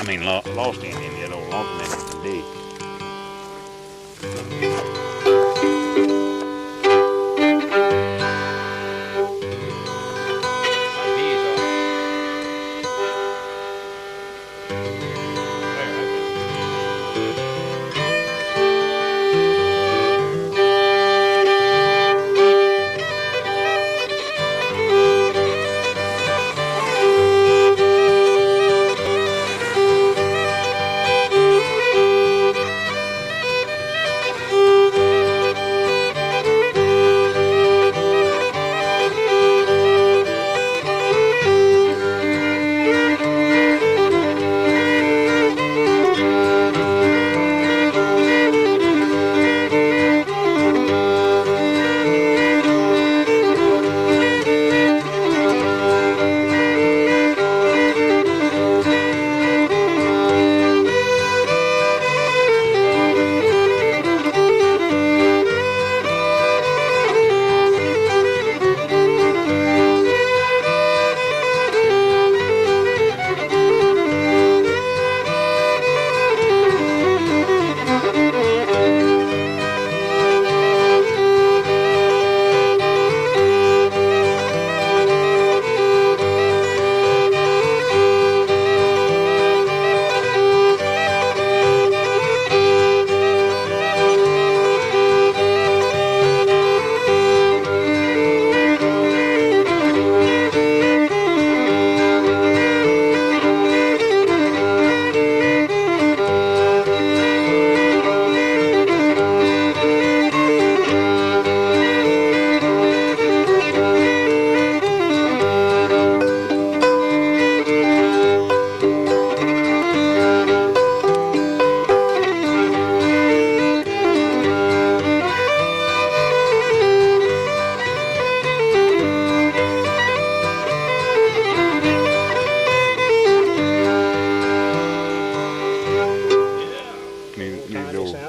mean, lost Indian yet, old lost Indian can dig.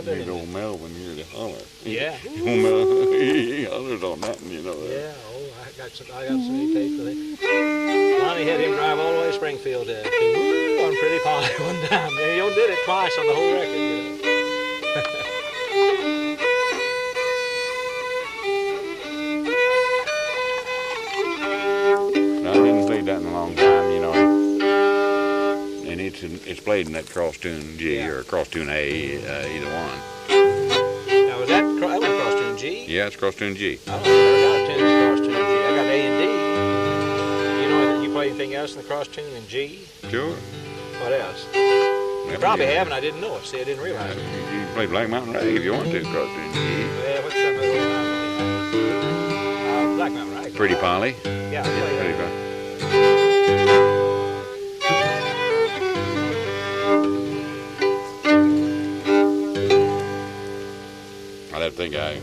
Need old Melvin here to holler. Yeah. He hollers on that one, you know. Yeah, I got some tapes with him. Lonnie had him drive all the way to Springfield to Woo on Pretty Polly one time. And he did it twice on the whole record, you know. I didn't play that in a long time, you know. And it's played in that cross tune G or cross tune A, either one. Now was that was cross tune G? Yeah, it's cross tune G. I don't know about tune cross tune G. I got A and D. You know, you play anything else in the cross tune in G? Sure. What else? You probably have, and I didn't know it. See, I didn't realize it. You can play Black Mountain Rag if you want to, cross tune G. Well, what's some of those? Black Mountain Rag. Pretty Polly. Yeah, I'll play Pretty that. Polly. I think I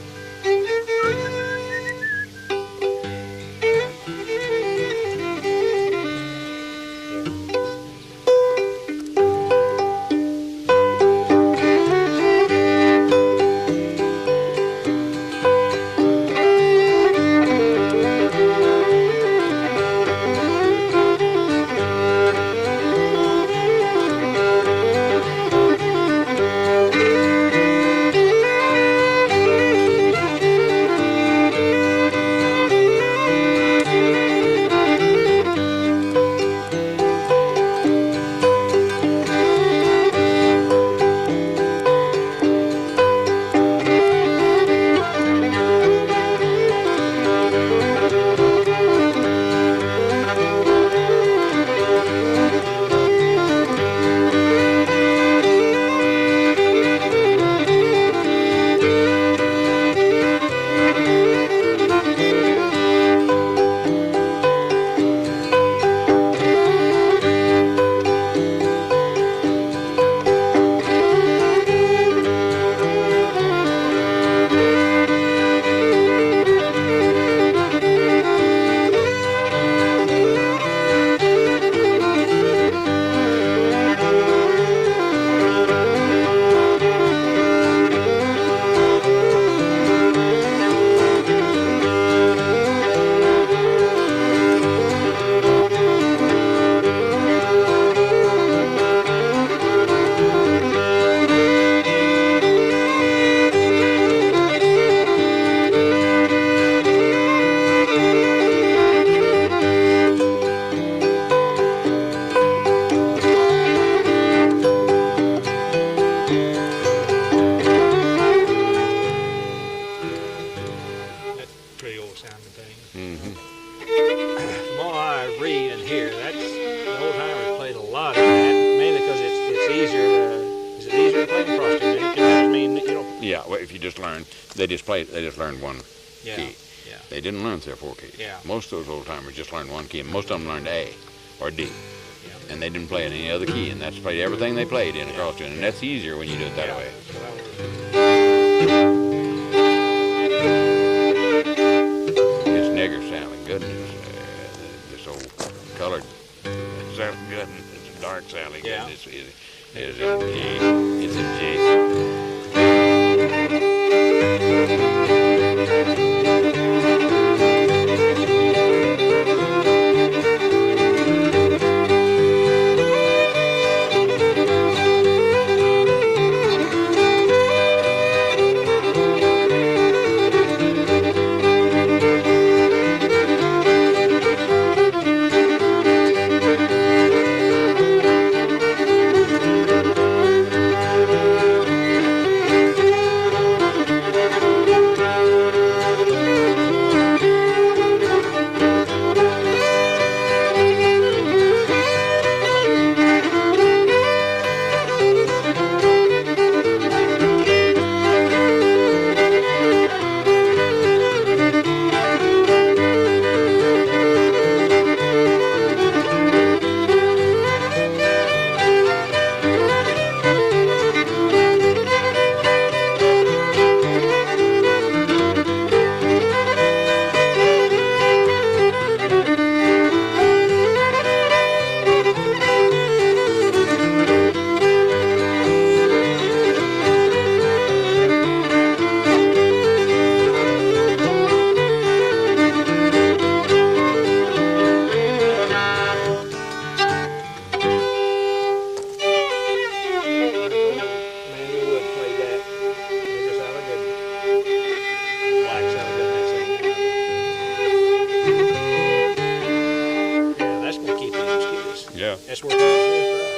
Yeah, well, if you just learn, they just learned one Yeah. key. Yeah. They didn't learn 3 or 4 keys. Yeah. Most of those old timers just learned one key, and most of them learned A or D. Yeah. And they didn't play in any other key, and that's played everything they played in across tune, and that's easier when you do it that way. So that was, This nigger sounding goodness, this old colored sounding good, it's a dark sounding Yeah. goodness. It's in G. It's in G. Yeah. That's working out good for us.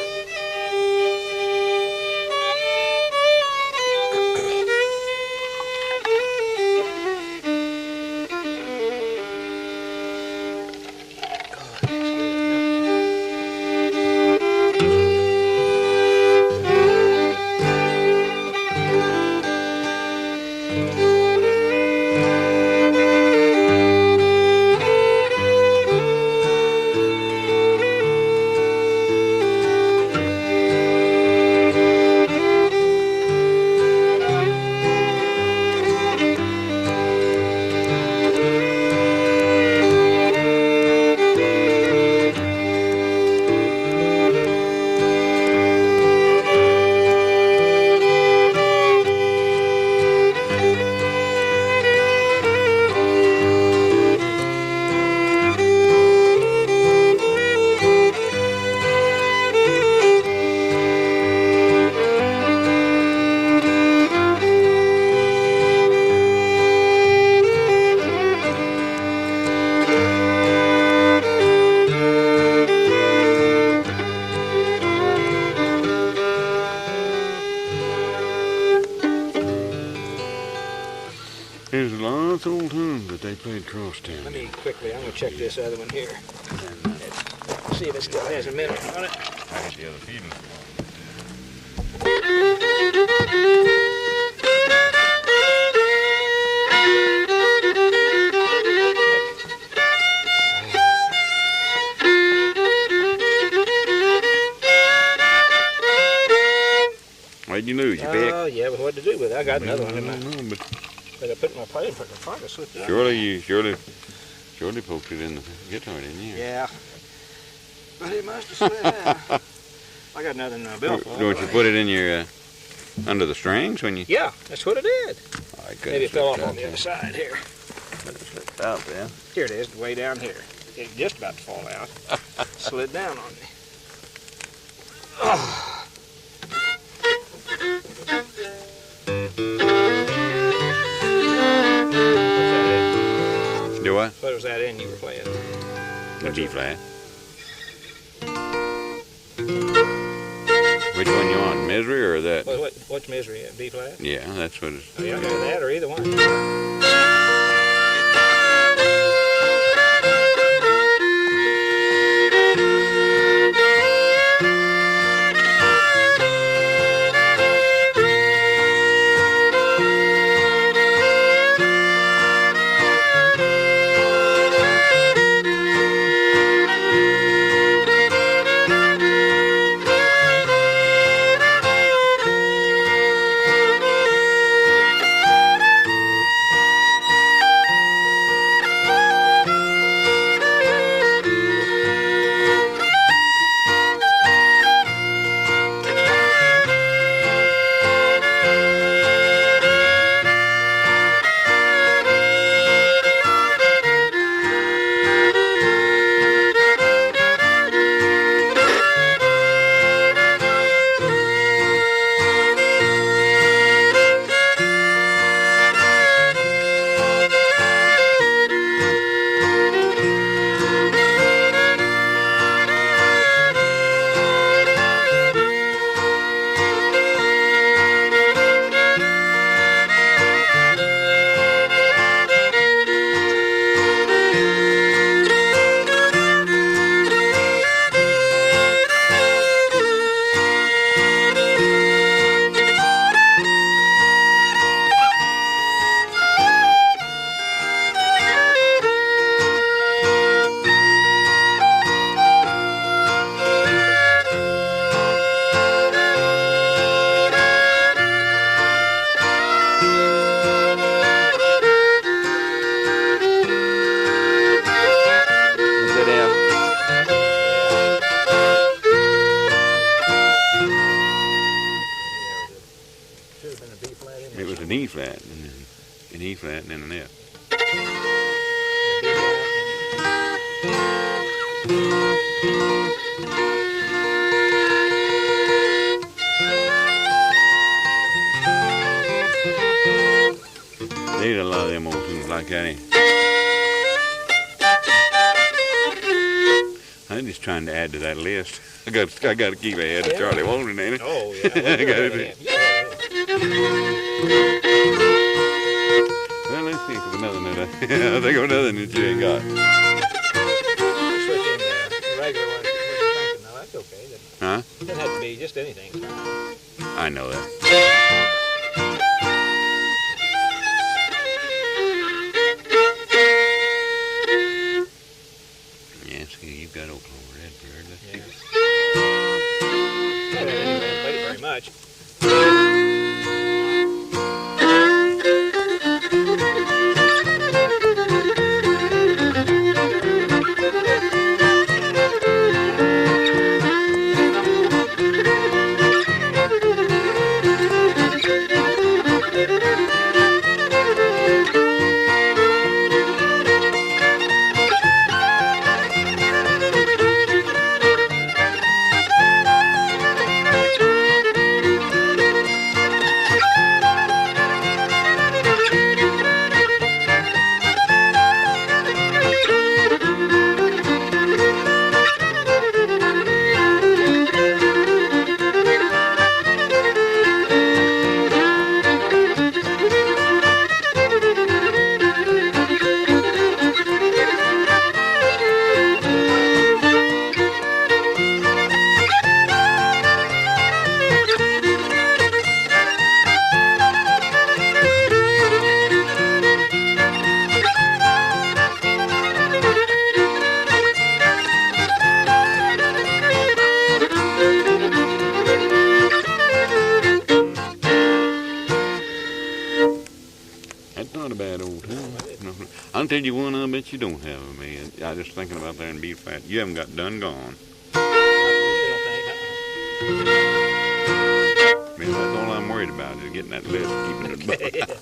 There's lots of old tunes that they played cross town. Let me quickly, I'm going to check this other one here. See if it still has a minute on it. I had the other feeding. What'd you lose? You pick? Oh, yeah, but what to do with it? I got another one in my... No, but But I put in my plate and put in the front and slipped it out. surely poked it in the guitar, didn't you? Yeah. But it must have slid out. I got nothing in my billfold. Don't you put it in your under the strings when you? Yeah, that's what it did. I couldn't Maybe it fell off slip on the that other side here. But it slipped out there. Here it is, way down here. It's just about to fall out. Slid down on me. Oh. Do what? What was that in you were playing? The B flat. Which one you want, Misery or that? What's Misery at? B flat? Yeah, that's what it's. Oh, yeah, I got that or either one. flat in It was an E flat, and an E flat, and then an F. There's a lot of them old tunes like that. I'm just trying to add to that list. I got to keep ahead of Charlie Walden, ain't it? Oh, yeah. I got it. Well, let's think of another note. I think of another that you ain't got. Switch in the regular one. No, that's okay. Huh? It doesn't have to be just anything. I know that. Yeah, see, you've got Oklahoma Redbird. Let's see. I haven't played it very much. I'll tell you one I bet you don't have, man. I was just thinking about that in B flat. You haven't got Done Gone. Man, that's all I'm worried about is getting that list, keeping it above.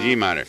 G minor.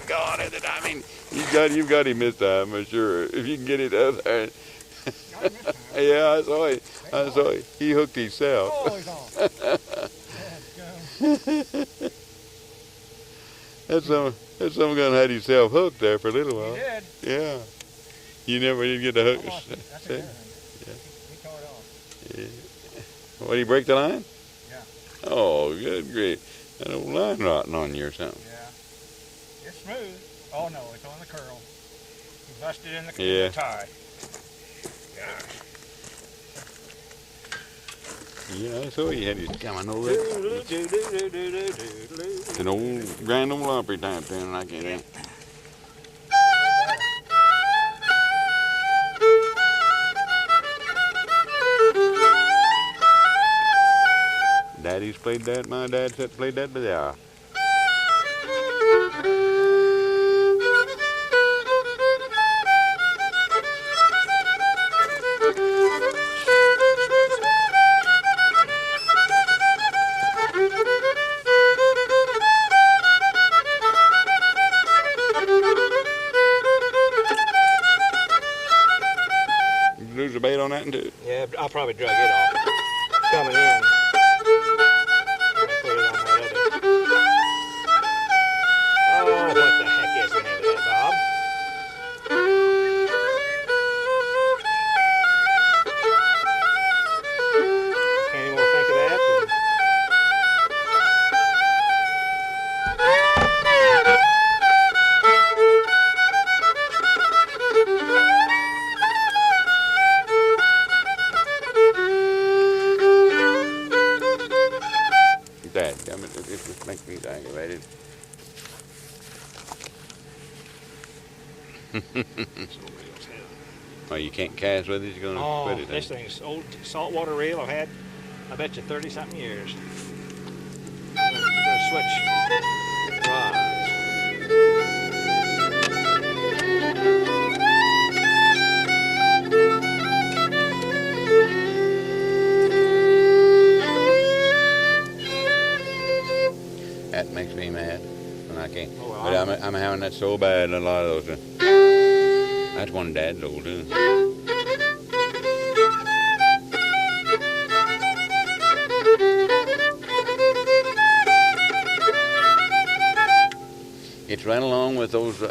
gone, isn't it? I mean, you've got him this time, for sure. If you can get it up there. Yeah, I saw it. He hooked himself. Oh, he's on. That's some gun had himself hooked there for a little while. He did. Yeah. You never did get the hook. That's a good one. Yeah. He tore it off. Yeah. What, did he break the line? Yeah. Oh, good grief. That old line rotting on you or something. Yeah. It's smooth. Oh, no, it's on the curl. He busted in the tie. Gosh. Yeah, I saw he had his coming over there. It's an old, grand old Opry type tune, and I can't think. Daddy's played that, my dad played that, but yeah. Lose the bait on that one too? Yeah, I'll probably drag it off. Coming in. Put it on that other. Oh, what the heck is the name of that, Bob? Can't even think of that. Dad, it just makes me aggravated. Oh, you can't cast with it? You're gonna put it this in. thing's old saltwater reel I've had, I bet you 30-something years. I'm gonna switch rods. That makes me mad when I can't. Oh, well, But I'm having that so bad in a lot of those. That's one Dad's old too. It's right along with those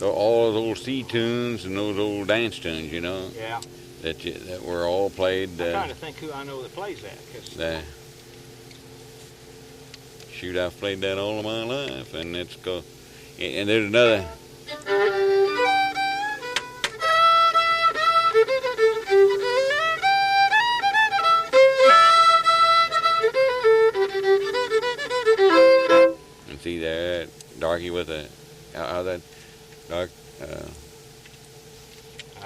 all those sea tunes and those old dance tunes, you know. Yeah. That were all played. I'm trying to think who I know that plays that. Shoot, I've played that all of my life, and it's go. And there's another. And see there, darky with a that dark. I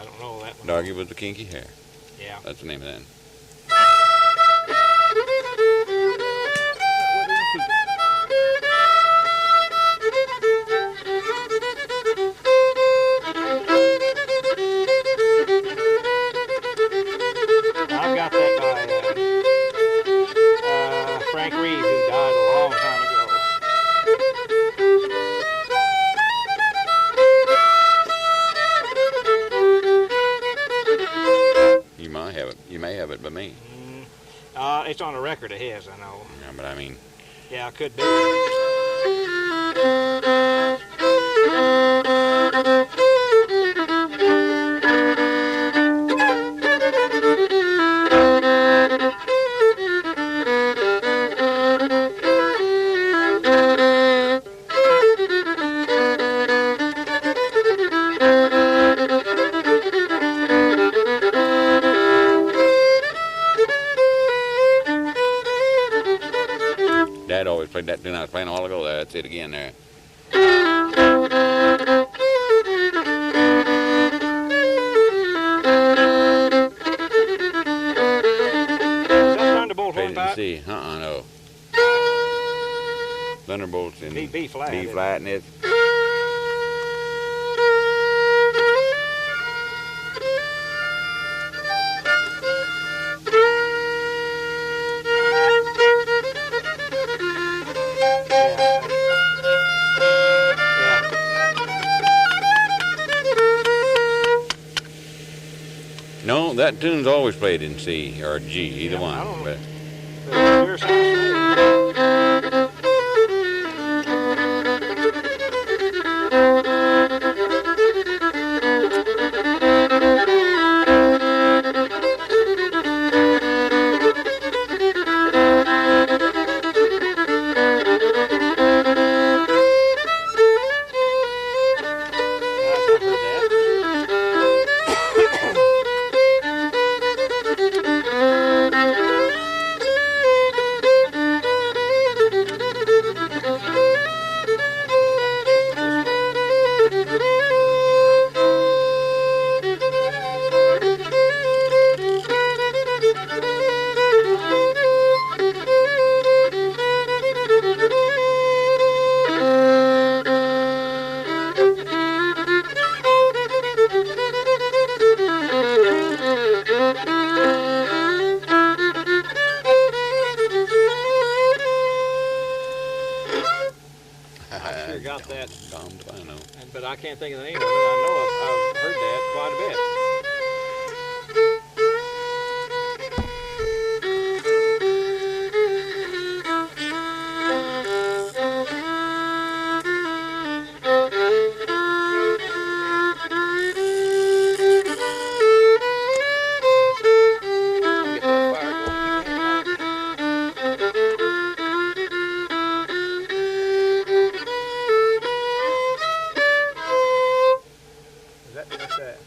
don't know that one. Darky with the kinky hair. Yeah. That's the name of that. I've got that by Frank Reeve, who died a long time ago. You may have it by me. It's on a record of his, I know. Yeah, but I mean. Yeah, it could be. Dad always played that tune I was playing a while ago there. That's it again there. Thunderbolt one back? C. No. Thunderbolt's in B flat. B flat, and it's. that tune's always played in C or G, either Yeah, I one. don't But know. It sure sounds familiar. Yes, I've heard I sure got that, Dom's Pino. but I can't think of the name of it. I know I've heard that quite a bit. Get that fire going. What's that?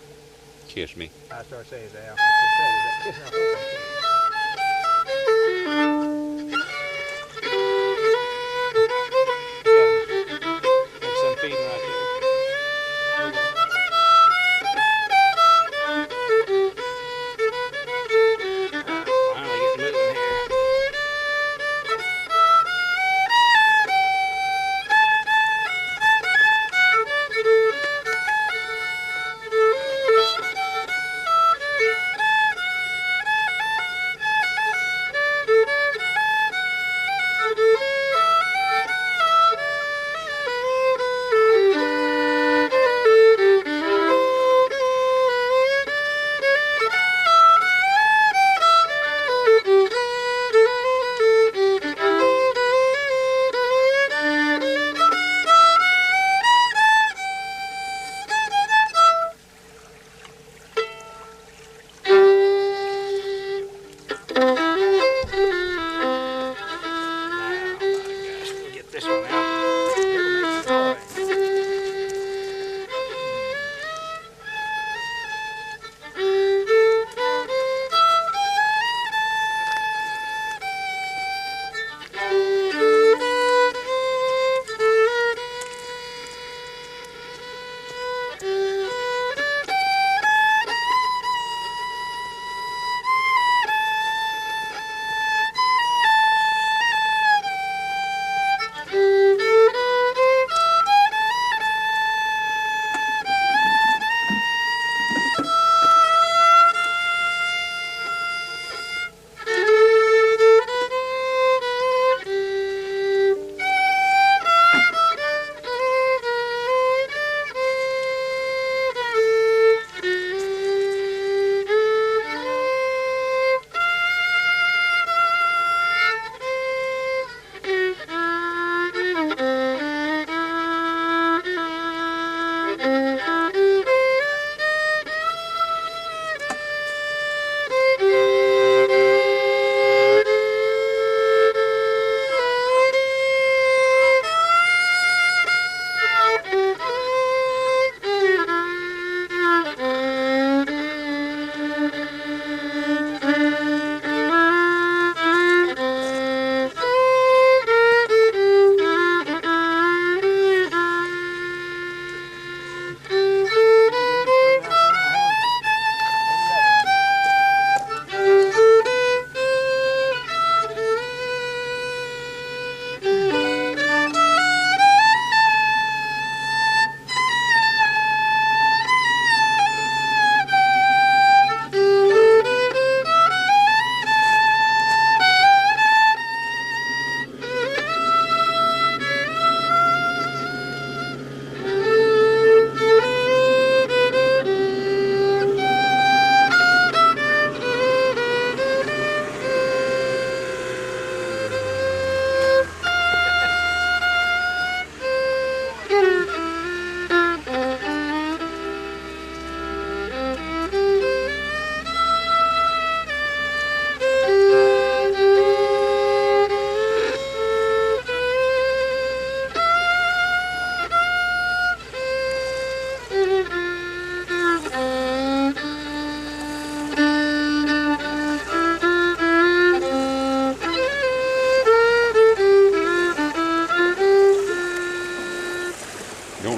Kiss me. I started saying is that Al. What's that? Is that kissing? I hope that's it. There's some feeding right there. Finally getting moving here.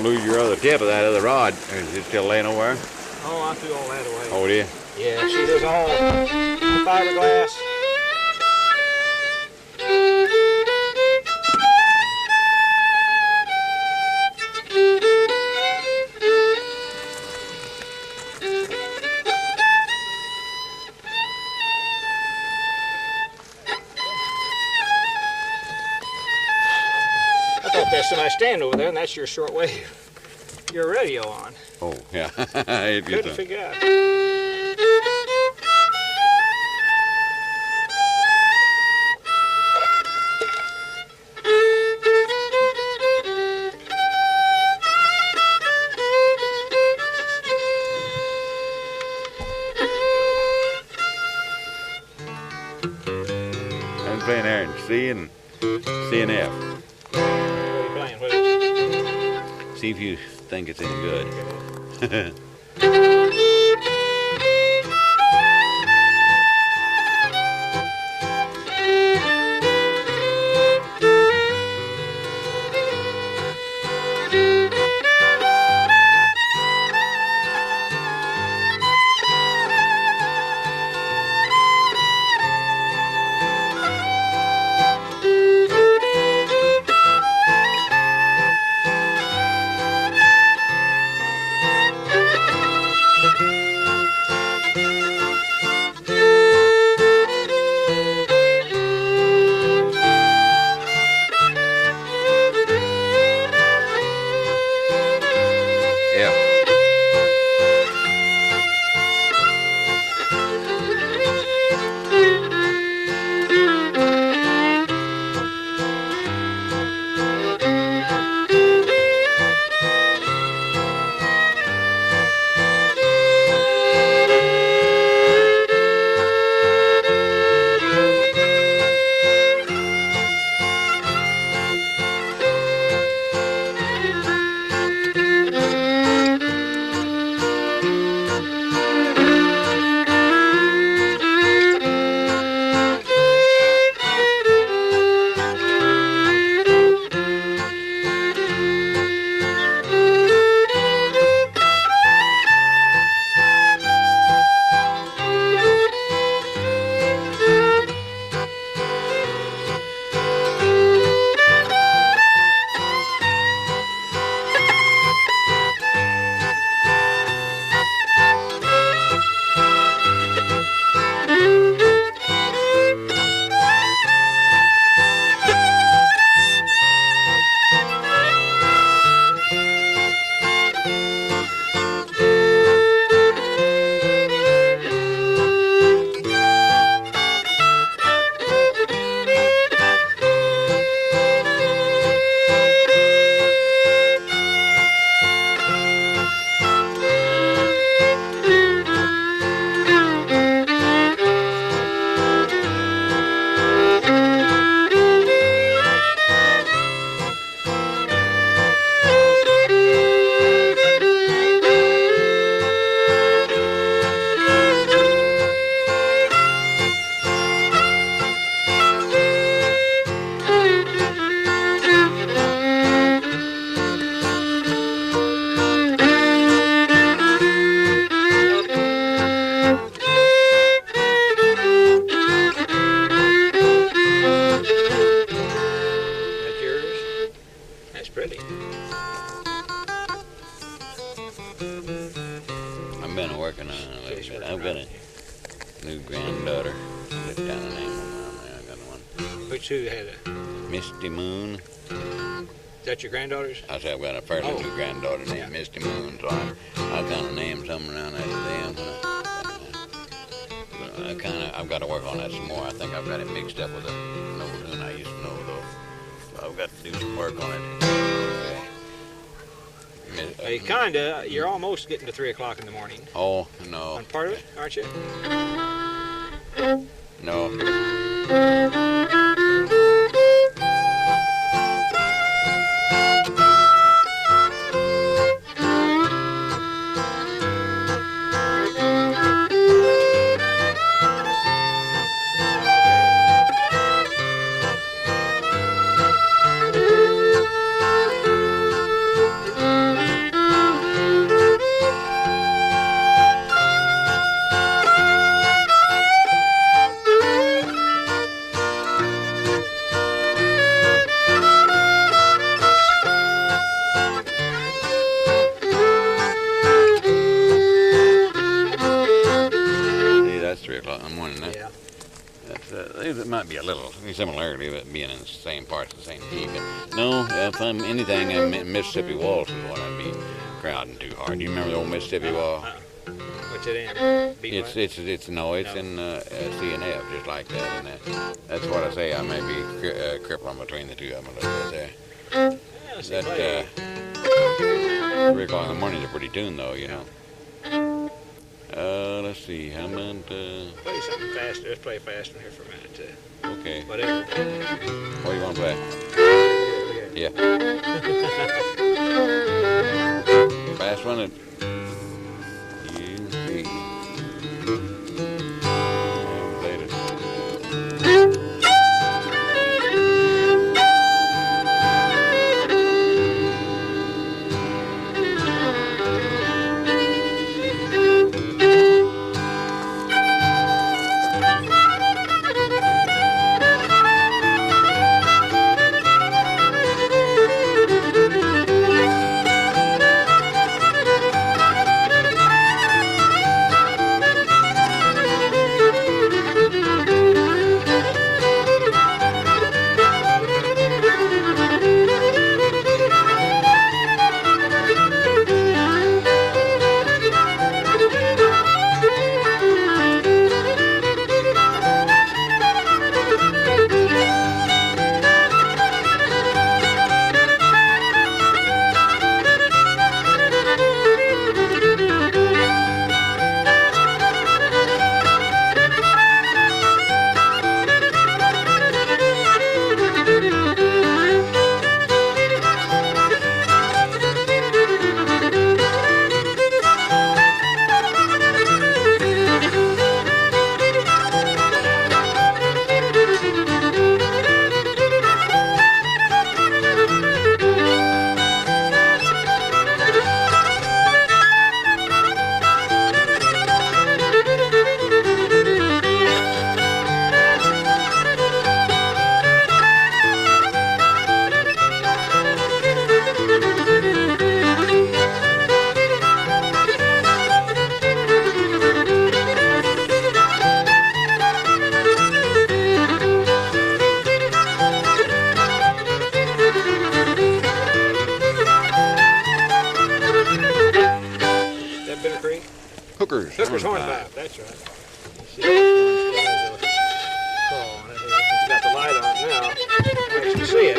lose your other tip of that other rod. Is it still laying over there? Oh, I threw all that away. Oh, did you? Yeah, see, there's all fiberglass. I thought there's somebody standing over there, and that's your shortwave. Your radio on. Oh, yeah. Couldn't figure out. I'm playing there in C and F. What are you playing? What is it? See if you think it's any good. I've been working on it a little bit. I've got a new granddaughter. Put down a name on mine. I got one. Which who had a? Misty Moon. Is that your granddaughter's? I said I've got a fairly new granddaughter named Misty Moon, so I kind of named something around that to them. I've got to work on that some more. I think I've got it mixed up with an old tune I used to know though. So I've got to do some work on it. You're almost getting to 3 o'clock in the morning. Oh, no. On part of it, aren't you? No. similarity of it being in the same parts of the same key. But no, if I'm anything, in Mississippi Waltz is what I'd be crowding too hard. Do you remember the old Mississippi Waltz? What's it in? It's in C and F, just like that, and that's what I say. I may be crippling between the two of them a little bit there. Yeah, That 3 o'clock in the morning is a pretty tune, though, you know. Let's see, how about play something faster. Let's play faster here for a minute too. okay. Whatever. What do you want to play? Yeah. Fast one. Hooker's hornpipe, that's right. See, it's got the light on it now. I can see it.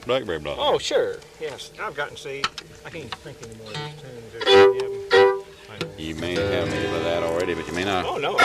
Blackberry blossom. Oh, sure. Yes, I've gotten seed. I can't think anymore of these tunes. You may have me with that already, but you may not. Oh, no.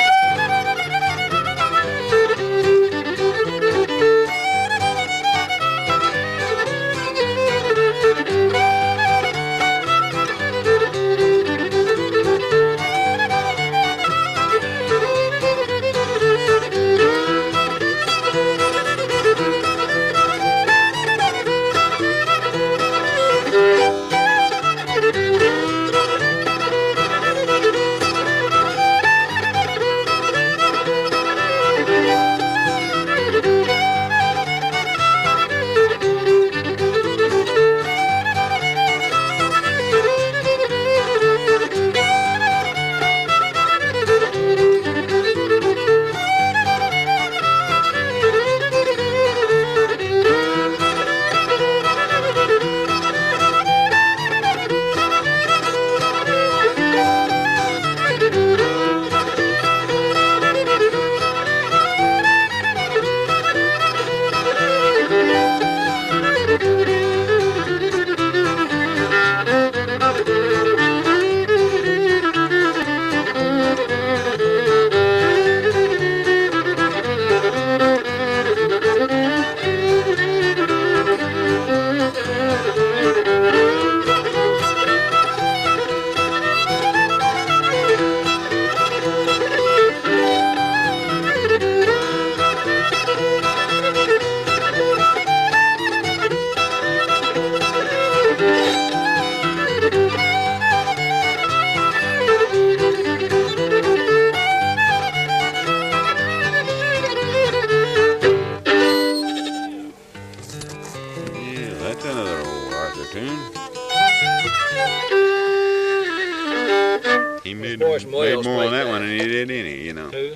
He made boy from Wales more on played that that. one than he did any, you know. Who?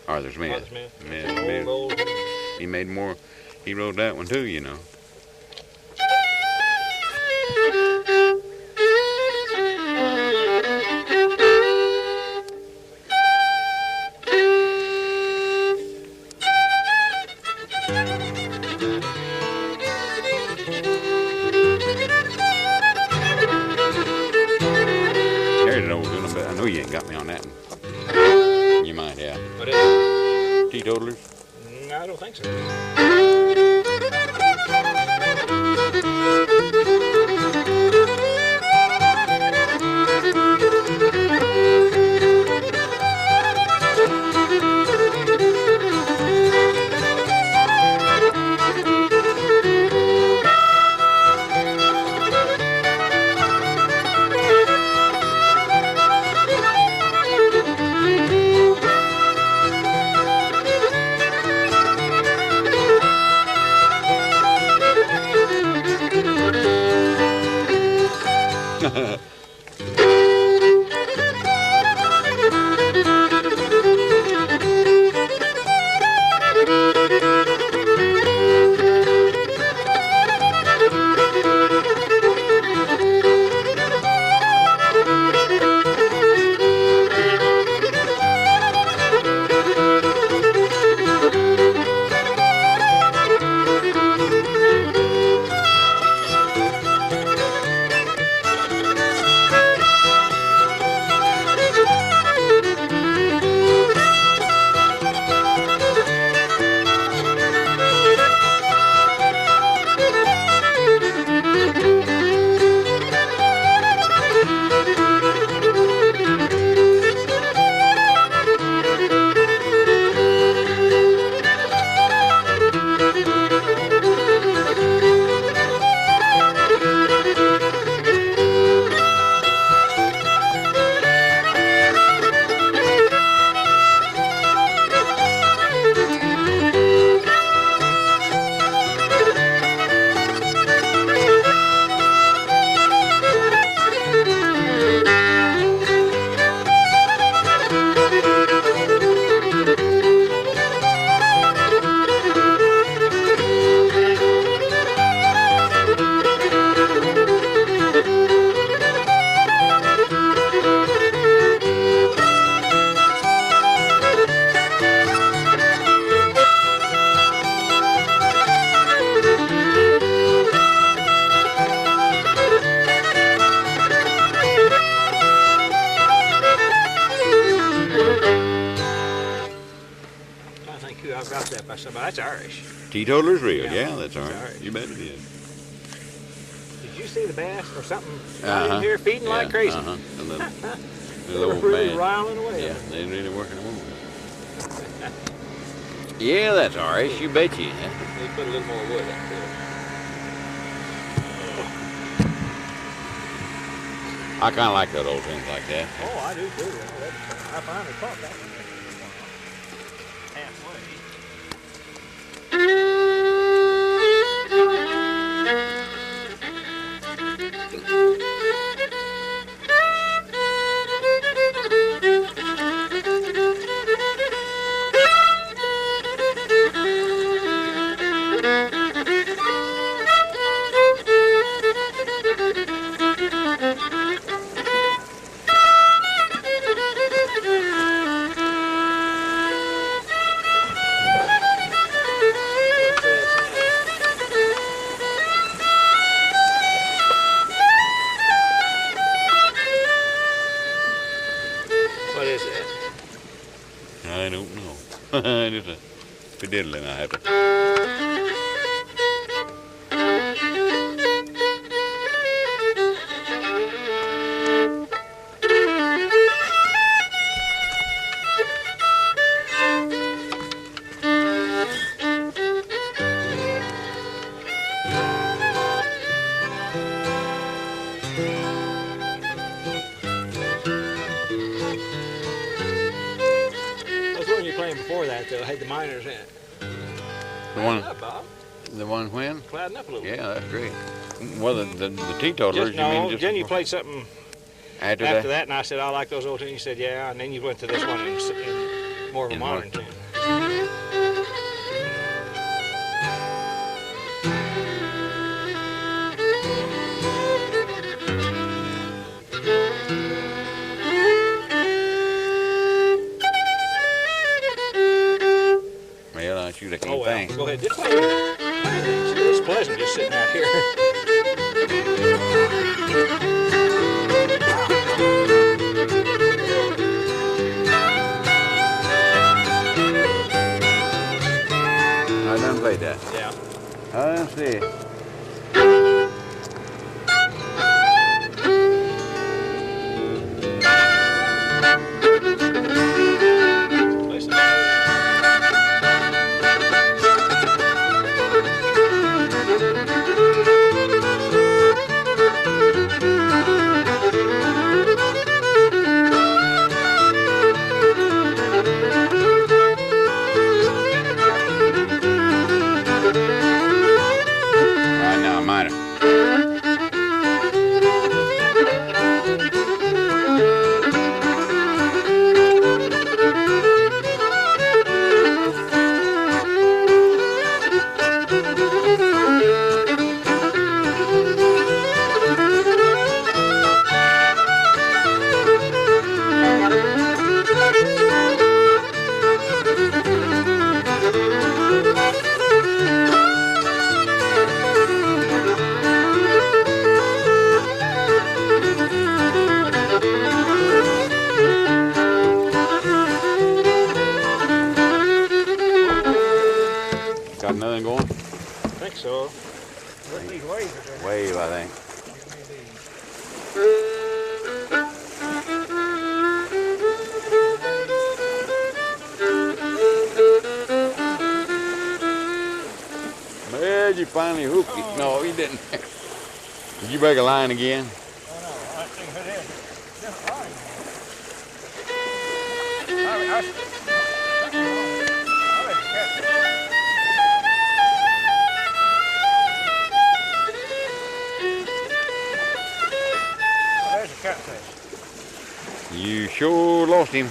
Arthur Smith. Arthur Smith. Yeah, Old. he made more. He wrote that one too, you know. There's an old one, but I know you ain't got me on that one. You might have. What is it? Teetotalers? No, I don't think so. I said, well, that's Irish. Teetotalers real, Yeah, yeah, that's all it's right. Irish. You bet it is. Did you see the bass or something right in here feeding like crazy? The little, They were old really man. riling away. Yeah, they really working on it. Yeah, that's Irish. You bet you. They put a little more wood up there. I kind of like that old things like that. Oh, I do too. I finally caught that one. Halfway. What is that? I don't know. Just a fiddling I have to. Before that, though, had the miners in it. The one, Up, Bob. the one when? Clouding up a little bit. Yeah, that's great. Well, the teetotalers, Just, no, you mean just then you before? played something After After that? that, and I said, I like those old tunes. He said, yeah. And then you went to this one in more of a modern tune. Well, shoot, I can't Oh, well, think. go ahead. Just play it. It's pleasant just sitting out here. I done played that. Yeah. Let's see. Play some more. Right now, minor. Got nothing going? I think so. What these waves are doing. Wave, I think. Well, you finally hooked it. No, he didn't. Did you break a line again? Oh no, I think it is. Different line. I ready to catch it. Oh, there's a catfish. You sure lost him.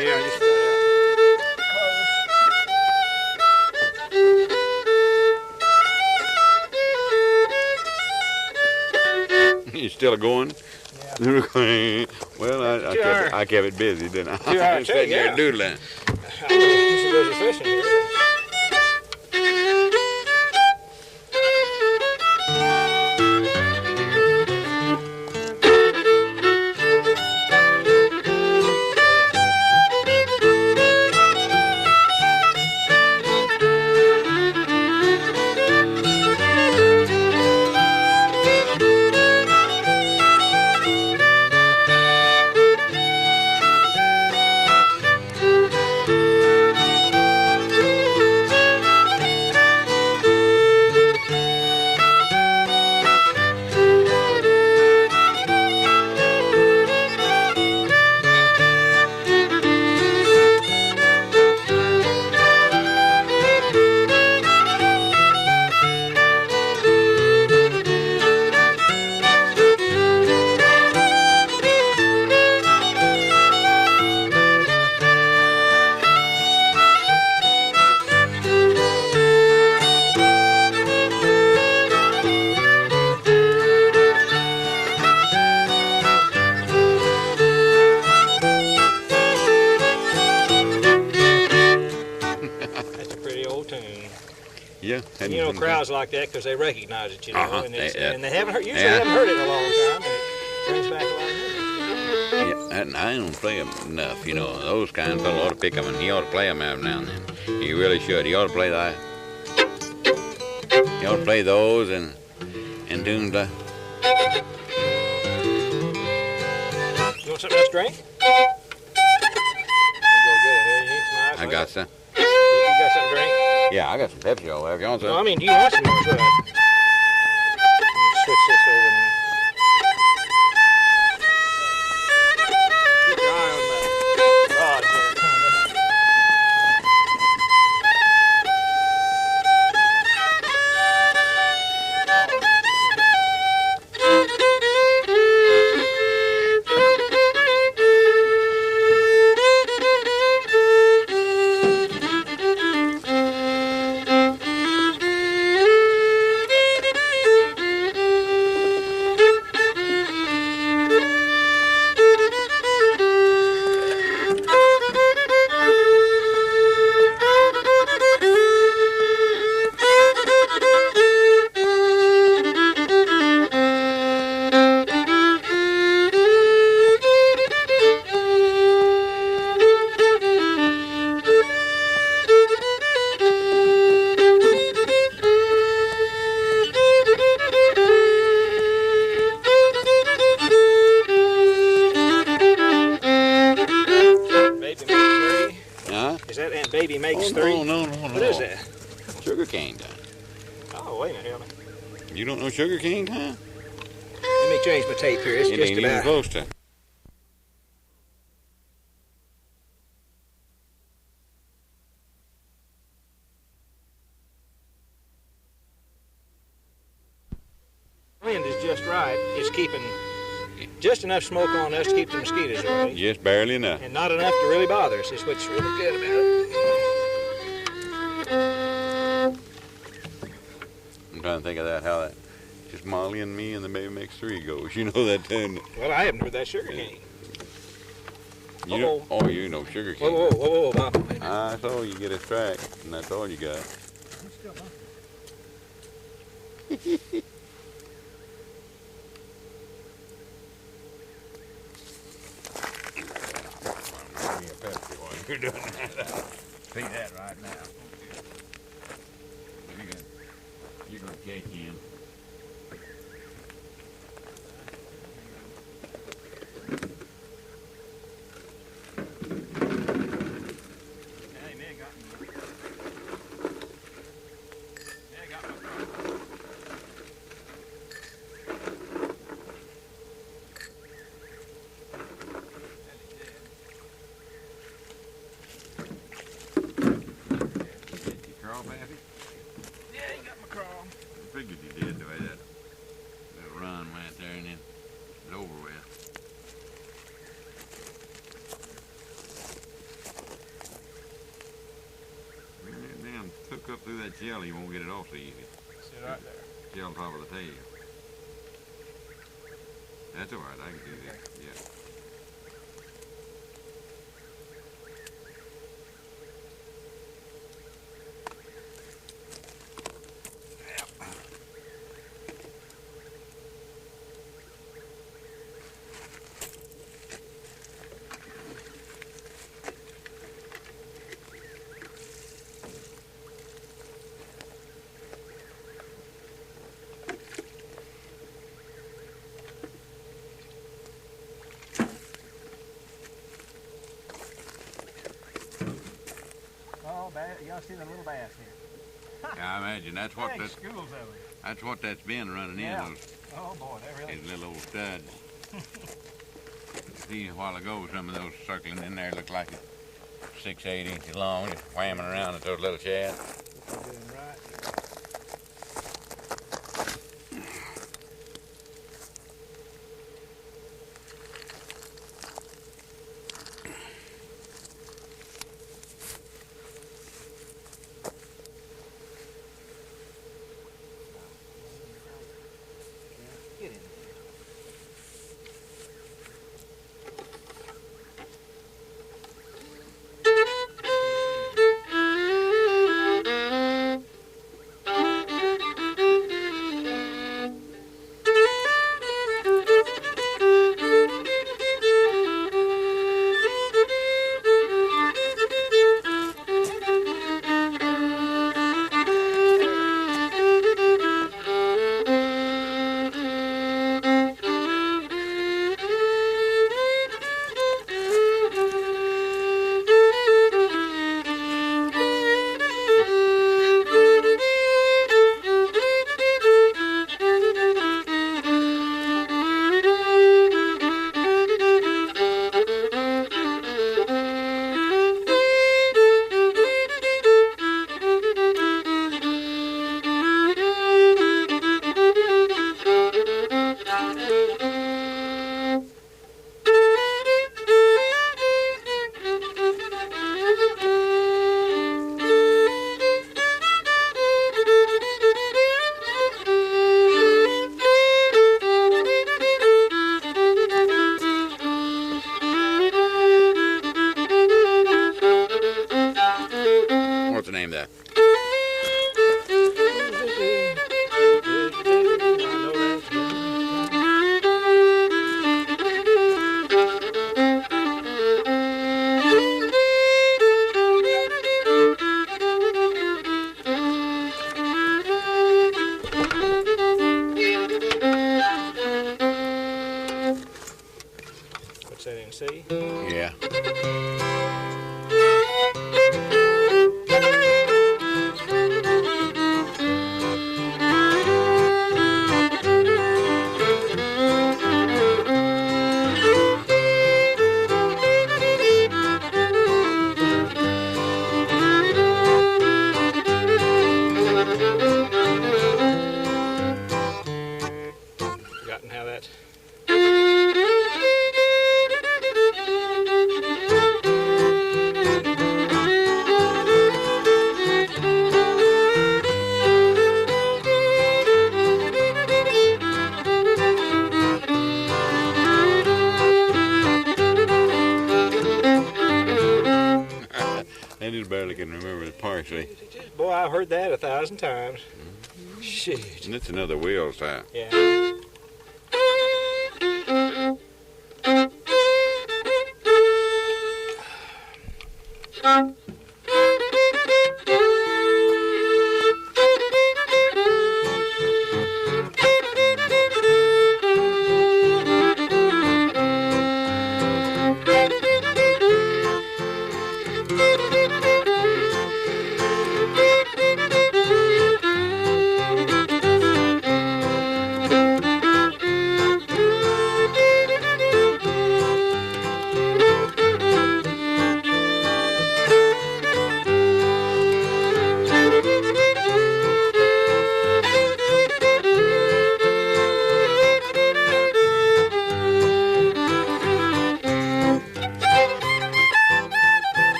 Yeah, You still going? Yeah. Well, I kept it busy, didn't I? 2 hours, Sitting there yeah. doodling. I'm busy fishing here. Yeah. And you know, crowds like that because they recognize it, you know, Uh-huh. and, Yeah. and they haven't heard, usually Yeah. haven't heard it in a long time, and it brings back a lot of memories. Yeah, and I don't play them enough, you know. Those kind of fellow ought to pick them, and he ought to play them every now and then. He really should. He ought to play that. He ought to play those and do the. You want something else to drink? Go get it here. You need some ice? I got some. You got something to drink? Yeah, I got some Pepsi over there. If you want some. No, I mean, do you want some more? Good. Let me switch this over in a minute. Keep your eye on that rod here. Baby makes three. No. What is that? Sugar cane time. Oh, wait a minute. You don't know sugar cane time? Let me change my tape here. It's It just ain't even about. close to. Wind is just right. It's keeping just enough smoke on us to keep the mosquitoes away. Just barely enough. And not enough to really bother us. Is what's really good about it. I'm trying to think of that, how that just Molly and me and the Baby Makes Three goes. You know that tune? Well, I haven't heard that sugar cane. You know, oh, you know sugar cane. Whoa, Bob. I saw you get a track, and that's all you got. You're doing that. See that right now. You're gonna cake in. Figured you did the way that little run went there and then it's over with. When it damn took up through that gel, you won't get it off so easy. See right there. Gel on top of the tail. That's all right, I can do that, yeah. Y'all see the little bass here. Yeah, I imagine that's what Big that's, schools of it. that's what that's been running Yeah. in, those Oh boy, they really. his little old studs. See a while ago, some of those circling in there looked like 6-8 inches long, just whamming around at those little shads. You're doing right. Get in. set in C. Yeah. Forgotten how that. I just barely can remember the partially. Boy, I've heard that 1,000 times. Shoot. And that's another wheel type. Yeah.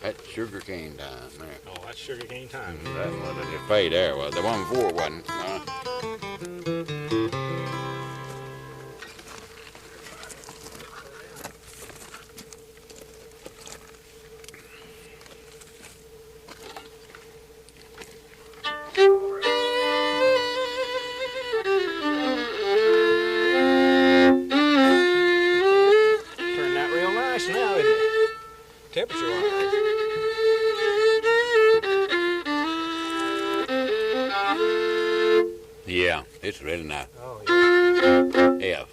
That's sugar cane time there. Oh, that's sugar cane time. That one, the fade there was. The one before wasn't. Turned out real nice now, isn't it? Temperature-wise. Yeah, it's really nice. Oh, yeah. F.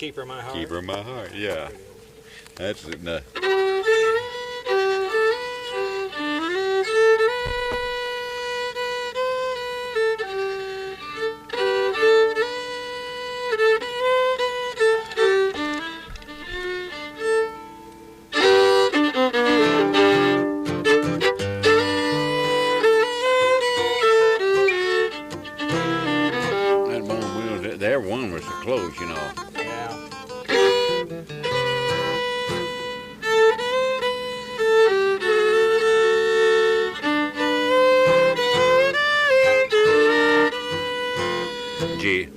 Keeper My Heart. Keeper My Heart, yeah. That's it. Their one was so close, you know. Yeah. G.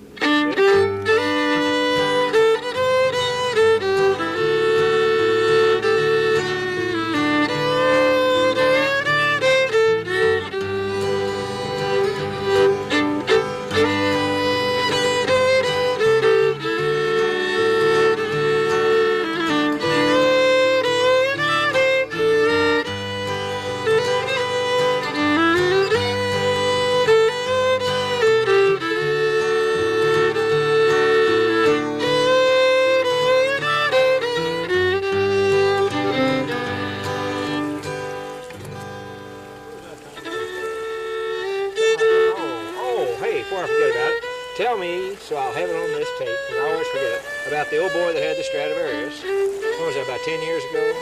Before I forget about it, tell me, so I'll have it on this tape, because I always forget, about the old boy that had the Stradivarius. What was that, about 10 years ago?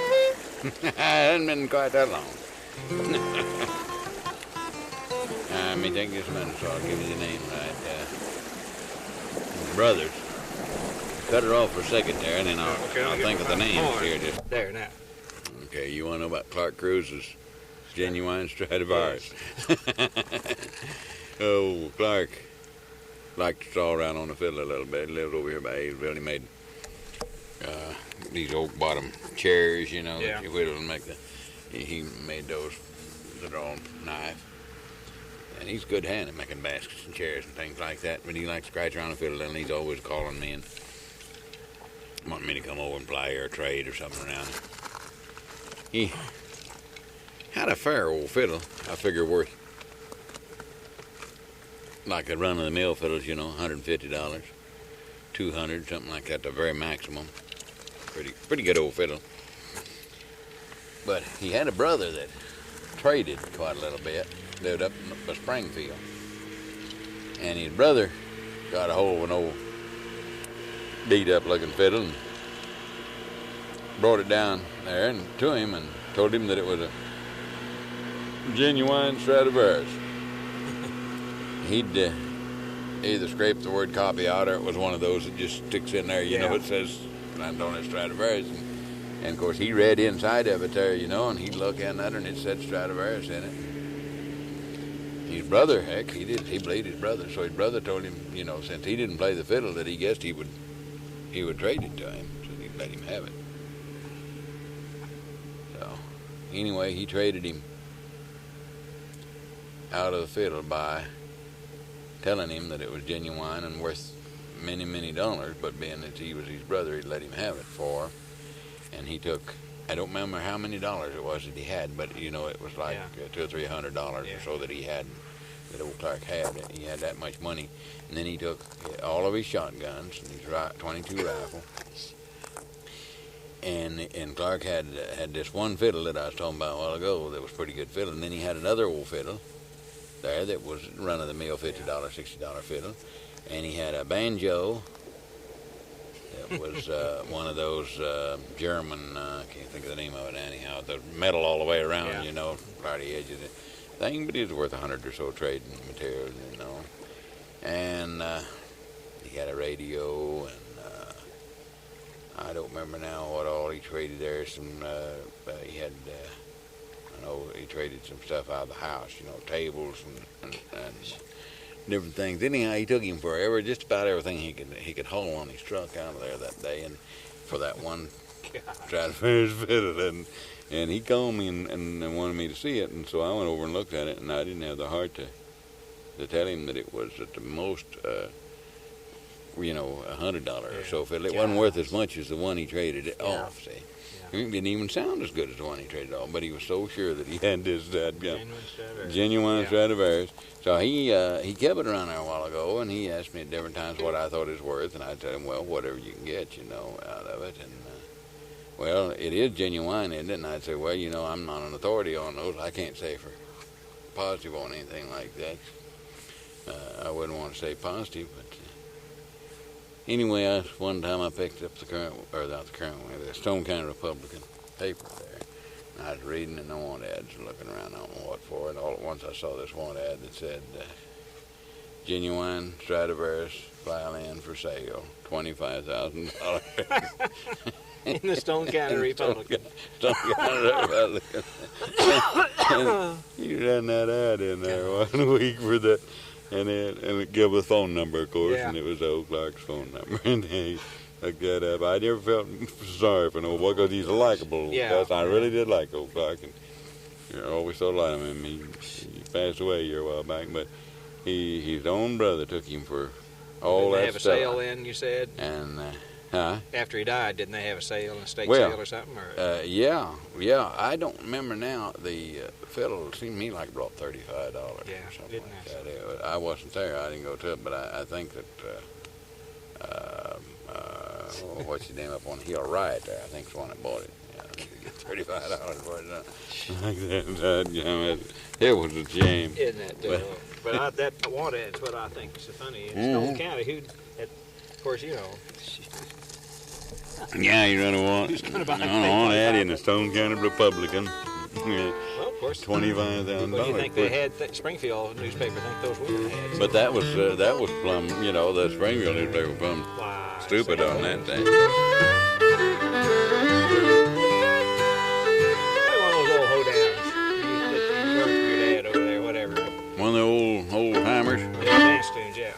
It hasn't been quite that long. Let me take this minute so I'll give you the name right. Brothers. Cut it off for a second there, and then I'll think of the names here. Just. There, now. Okay, you want to know about Clark Cruz's genuine Stradivarius? Oh, Clark liked to saw around on the fiddle a little bit. He lived over here by Aylesville. He made these oak bottom chairs, you know, that you whittle and make the. He made those with a own knife. And he's a good hand at making baskets and chairs and things like that. But he likes to scratch around the fiddle, and he's always calling me and wanting me to come over and play or trade or something around. He had a fair old fiddle, I figure worth like a run-of-the-mill fiddles, you know, $150, $200, something like that, the very maximum. Pretty good old fiddle. But he had a brother that traded quite a little bit, lived up in Springfield. And his brother got a hold of an old beat-up looking fiddle and brought it down there and to him and told him that it was a genuine Stradivarius. He'd either scrape the word copy out, or it was one of those that just sticks in there, you know, it says Landona Stradivarius. And of course, he read inside of it there, you know, and he'd look in that and it said Stradivarius in it. His brother, heck, he believed his brother, so his brother told him, you know, since he didn't play the fiddle, that he guessed he would trade it to him, so he'd let him have it. So, anyway, he traded him out of the fiddle by telling him that it was genuine and worth many, many dollars, but being that he was his brother, he'd let him have it for. And he took, I don't remember how many dollars it was that he had, but you know, it was like $200 or $300 or so that he had, that old Clark had. He had that much money. And then he took all of his shotguns and his 22 rifle. And Clark had this one fiddle that I was talking about a while ago that was pretty good fiddle. And then he had another old fiddle there that was run-of-the-mill $50, $60 fiddle. And he had a banjo that was one of those German, I can't think of the name of it anyhow, the metal all the way around, you know, part of the edge of the thing, but it was worth $100 or so trading material, you know. And he had a radio, and I don't remember now what all he traded there. Some he had, I know he traded some stuff out of the house, you know, tables and different things. Anyhow, he took him forever, just about everything he could haul on his truck out of there that day, and for that one Stradivarius fiddle, and he called me and wanted me to see it, and so I went over and looked at it, and I didn't have the heart to tell him that it was at the most $100 or Yeah. so fiddle. It wasn't worth as Gosh. much as the one he traded it Yeah. off. See, it didn't even sound as good as the one he traded off, but he was so sure that he had this genuine Yeah. Stradivarius. So he kept it around there a while ago, and he asked me at different times what I thought it was worth, and I told him, well, whatever you can get, out of it. And well, it is genuine, isn't it? And I'd say, well, I'm not an authority on those. I can't say for positive on anything like that. I wouldn't want to say positive, but anyway, one time I picked up the Stone County Republican paper there. And I was reading and the want ads, looking around, I don't know what for, and all at once I saw this want ad that said, genuine Stradivarius violin for sale, $25,000. In the Stone County Republican. Stone County Republican. You ran that ad in there 1 week for that. And it gave a phone number, of course, Yeah. and it was old Clark's phone number. And he looked that up. I never felt sorry for no boy because he's a likable guy. I really did like old Clark, and I always thought a lot of him. He passed away a year a while back, but his own brother took him for all Didn't they that have a stuff. sale then, you said? And After he died, didn't they have a sale, an estate Well, sale or something? Or? yeah. I don't remember now. The fiddle seemed to me like brought $35 or something didn't like that. I wasn't there. I didn't go to it, but I think that what's his name up on Hill Riot there? I think is the one that bought it. Yeah, I think they get $35 for it. Like that. It was a shame. Isn't it? But that want ad's what I think is so funny. In Stone County, of course, Yeah, you run a want. Who's gonna buy on ad in the Stone County Republican. Well, of course. $25,000. What do you think they had? Springfield newspaper think those women had? But that was plumb. The Springfield newspaper was plumb Wow, stupid on that thing. Play one of those old hoedowns. You worked for your dad over there, whatever. One of the old timers. Yeah, dance tunes, yeah.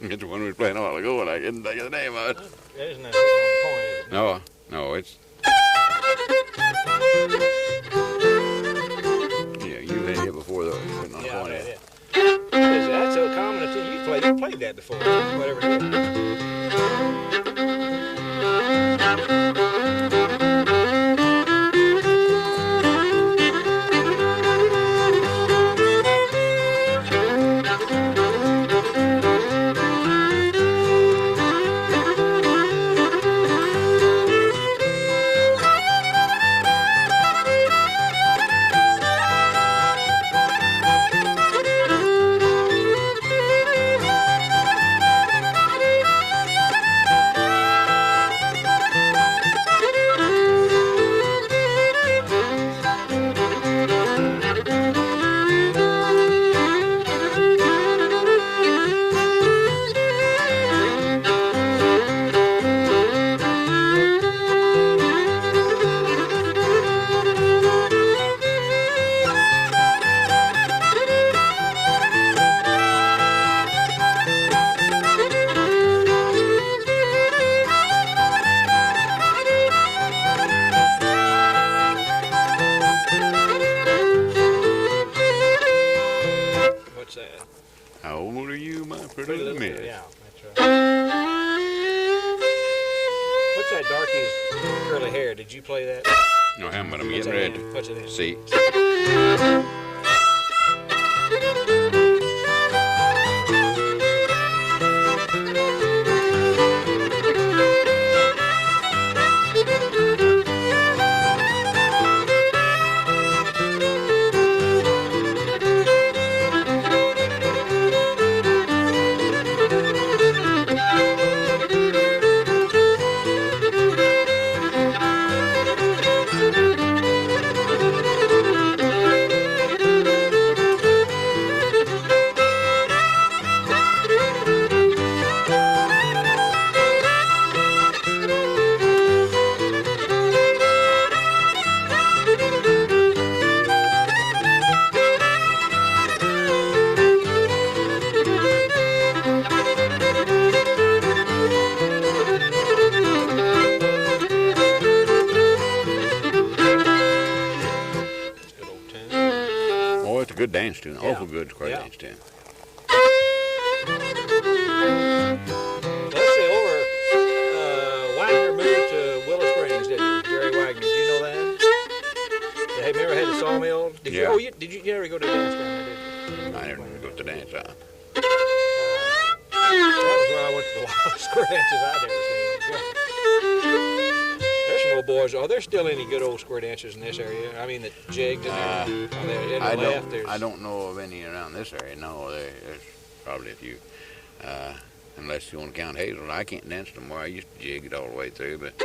It's the one we was playing a while ago, and I couldn't think of the name of it. That isn't that written on the coin, is it? No, it's. Yeah, you had it before though. Putting on Yeah, the yeah, yeah. That's so common that you played that before, whatever it is. that darkey's curly hair. Did you play that? No, how about I'm What's getting that ready in? What's it in? to see. Oh, it's a good dance tune. Yeah. Awful good square Yeah. dance tune. Let's see, over, Wagner moved to Willow Springs, didn't he? Jerry Wagner, did you know that? Have you ever had a sawmill? Did you? Yeah. Oh, did you ever go to a dance down there, did you? I never go to the dance out. That was where I went to the wildest square dances I'd ever seen. Yeah. There's some old boys. Are there still any good old square dancers in this area? I mean, that jigged in there. On there in the left, there's... I don't know of any around this area. No, there's probably a few. Unless you want to count Hazel. I can't dance no more. I used to jig it all the way through, but I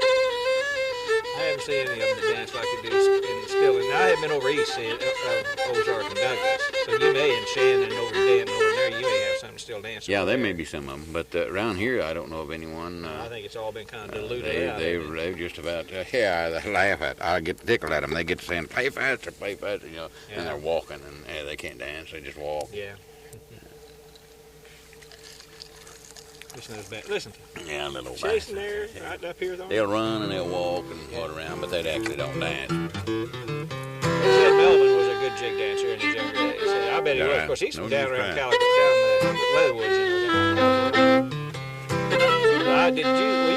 haven't seen any of them that dance like they do still. And I haven't been over east, see, Ozarks and Douglas. So you may, in Shannon and over Denton over there, you may have something still dancing. yeah, there may be some of them. But around here, I don't know of anyone. I think it's all been kind of diluted out. They're just about, yeah, they laugh at. I get tickled at them. They get to saying, play faster, you know, Yeah. and they're walking, and they can't dance. They just walk. Yeah. Listen to this back. Listen. Yeah, little Chasing bastards. there, right up here, though. They'll run and they'll walk and walk around, but they actually don't dance. They said Melvin was a good jig dancer in his younger days. I bet he was. Of course, he's from No down use around crying. Calicut, down the Leatherwoods, you know. Well,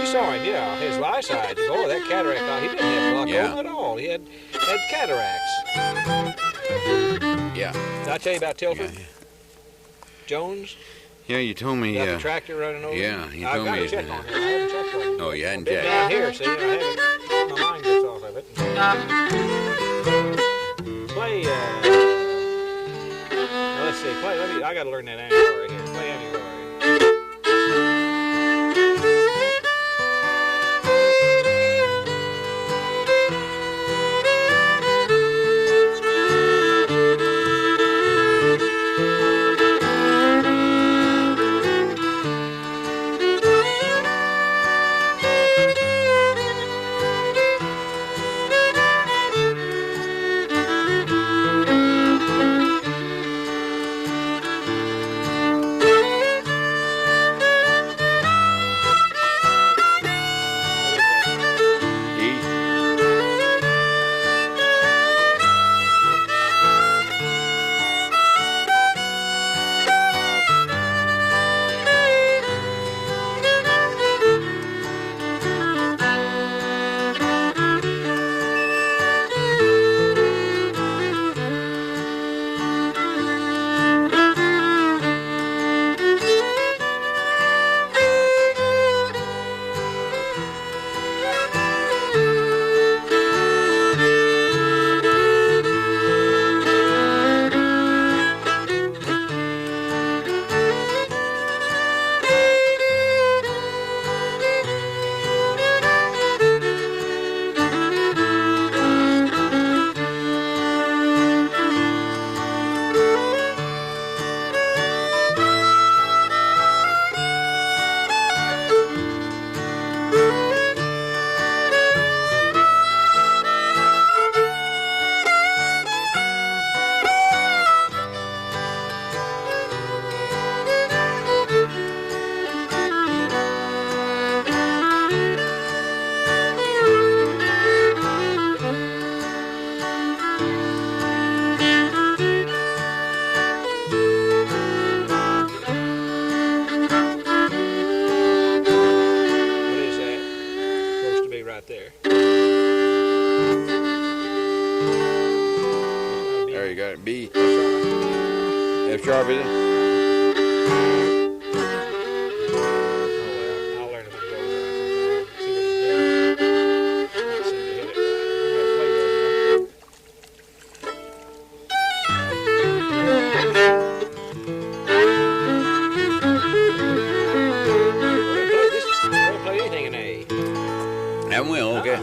you saw him, yeah. His right side. Boy, that cataract, he didn't have glaucoma at all. He had cataracts. Yeah. Did I tell you about Tilford? Yeah, Jones? yeah, you told me. Got the tractor running over? Yeah, you I've told got me. to check on him. I haven't checked on him. Oh, you hadn't Been checked. down here, see, I haven't. My mind gets off of it. Play, now let's see, I got to learn that angle right here. Play angle right. be right there. There you got it. B. F sharp, is it? I'll learn if it goes right sometime. See what he's doing. Can't seem to hit it right. I'm gonna play that, We'll play anything in A. Haven't we? Okay.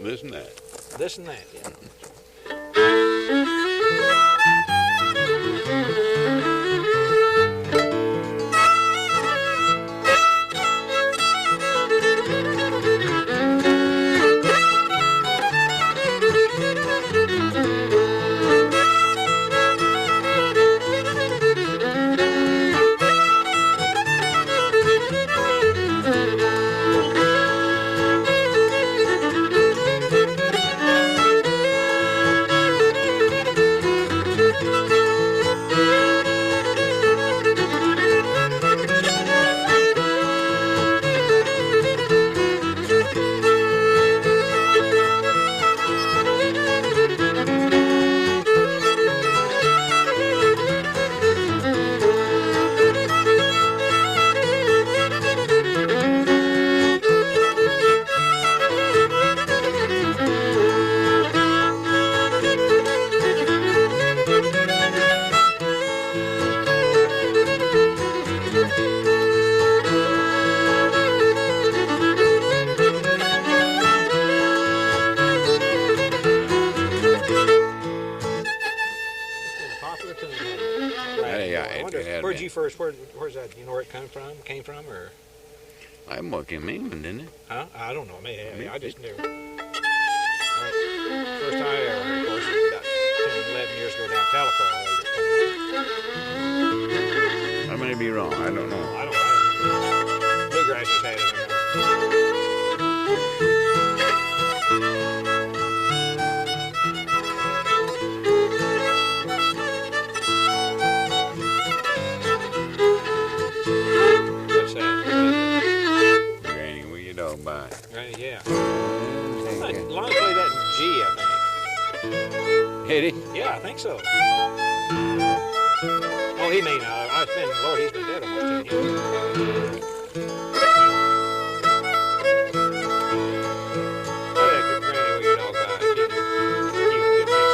This and that. This and that, yeah. Where'd you first? Where's that? You know where it came from, or? I worked in England, didn't it? Huh? I don't know. Maybe I just knew. First time I ever heard, of course, was about 10, 11 years ago down Tahlequah. I may be wrong. I don't know. I don't know. Bluegrass has had it. Yeah. Lonnie played that in G, I think. Did he? Yeah, I think so. Oh, he may not. Lord, he's been dead almost 10 years. Oh, yeah, good granny with your dog guy. He was good mix up.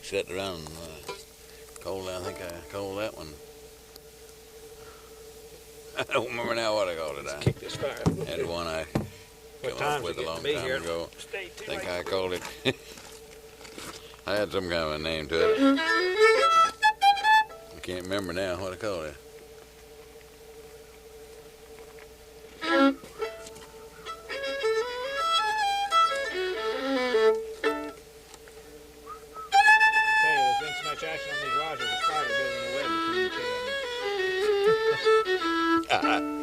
sat around and called. I think I called that one. I don't remember now what I called it. I Kick this fire. had one I What came up time's with it a long getting to be time here? ago. Stay I too think late. I called it. I had some kind of a name to it. I can't remember now what I called it. Hey, there's been so much action on these rods. There's a spider building a web between the two of them.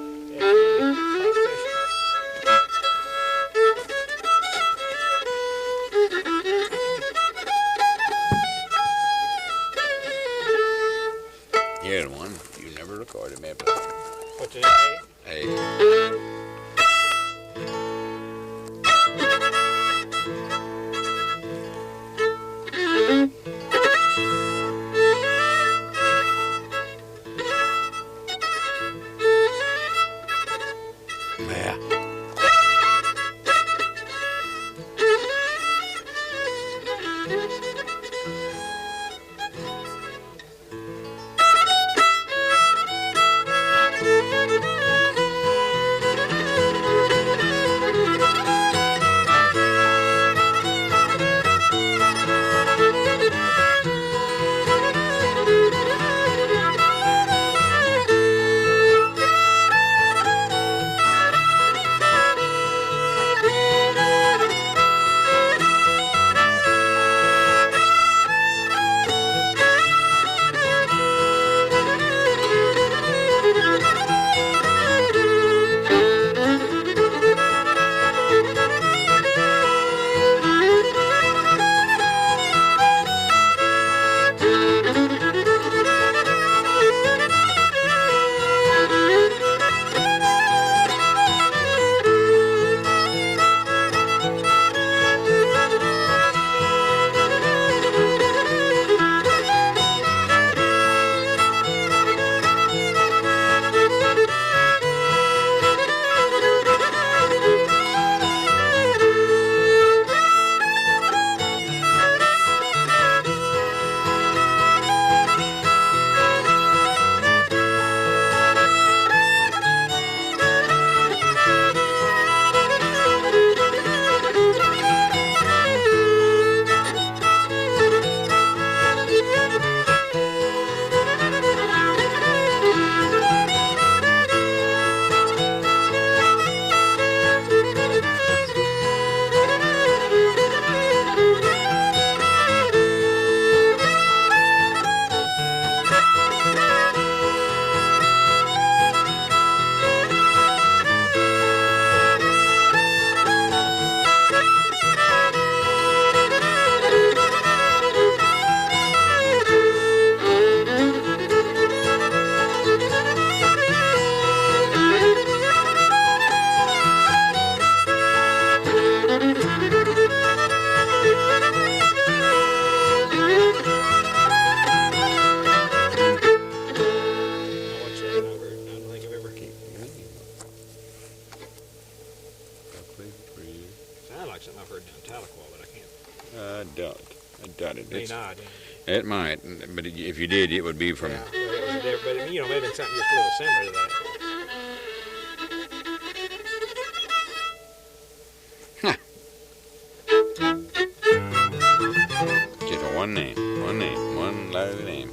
Here's one you never recorded, maybe. What's the name? Hey. Yeah. I doubt it. may not. It might, but if you did, it would be from. Yeah, well, it was there, but you know, maybe it's something just a little similar to that. Just one name, one letter name.